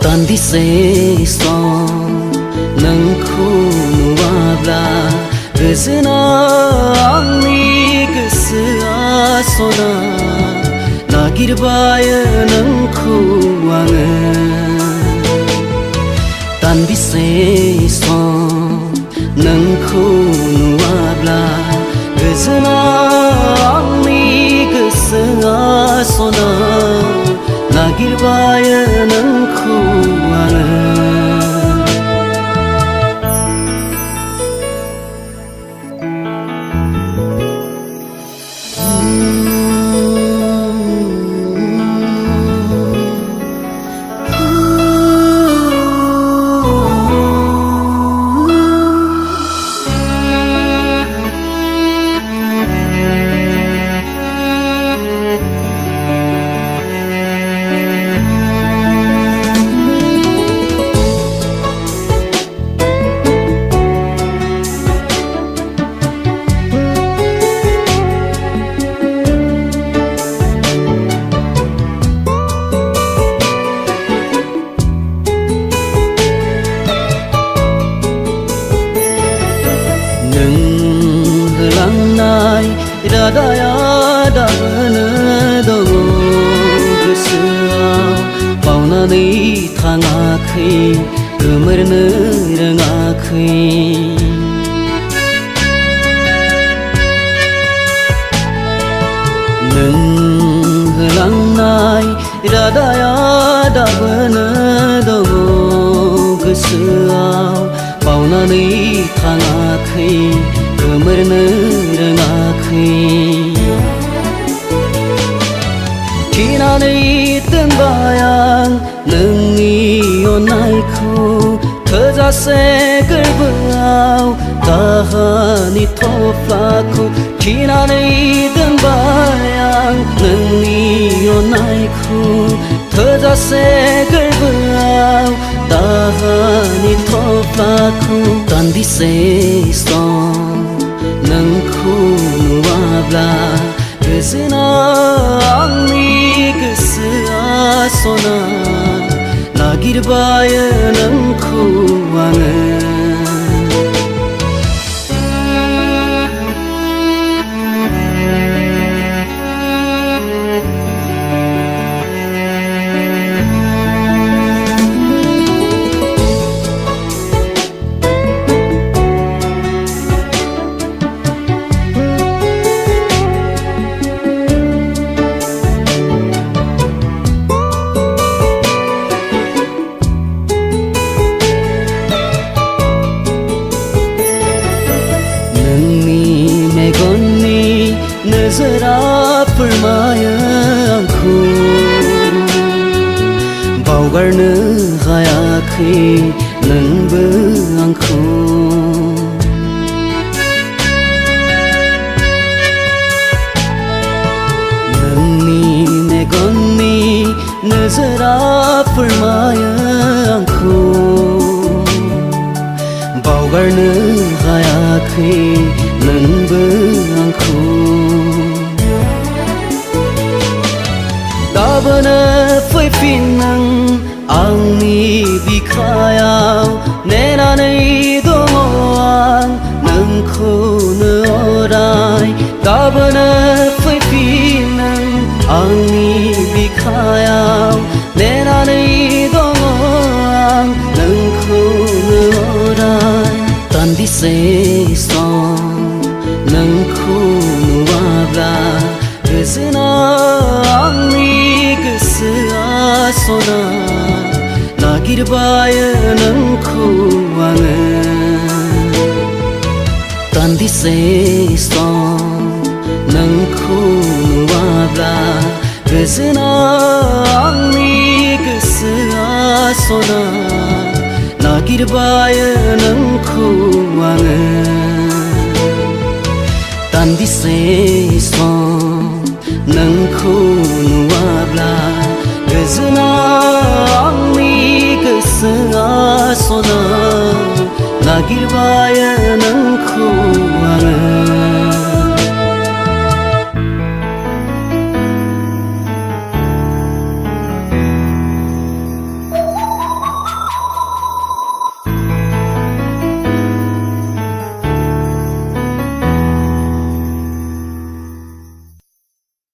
단디세서 능쿠 누아블라 그즈나 니 그스아 소나 나기르바야 능쿠 왕은 단디세서 능쿠 누아블라 그즈나 니 그스아 소나 나기르바야 능쿠 왕은 Radaya dağını doğu kısığa Bağnanı tanakı ömrünü rengakı Nâng hılanay radaya dağını doğu kısığa Bağnanı tanakı ömrünü rengakı Kinanı 뜬바양 능이 온나이쿠 그자세 끌브아우 다하니 토플라쿠 Kinanı 뜬바양 능이 온나이쿠 그자세 끌브아우 다하니 토플라쿠 단디세서 능쿠 누아블라 그즈나 니 그스아 소나 나기르바야 능쿠 왕은 Nızıra fırmaya anku Bağgarını hayakı nıngı anku Nıngni megonni nızıra fırmaya anku Bağgarını hayakı nıngı anku Dabını fıйfinang angni bikhayaw nenanay dongoang nangkhunu oray Dabını fıйfinang angni bikhayaw nenanay dongoang nangkhunu oray Tandiseso nangkhunu abla 그즈나 니 그스아 소나 나기르바야 능쿠 왕은 단디세서 능쿠 누아블라 그즈나 니 그스아 소나 나기르바야 능쿠 왕은 단디세서 능쿠 누아블라 그즈나 니 그스아 소나 나기르바야 능쿠 왕은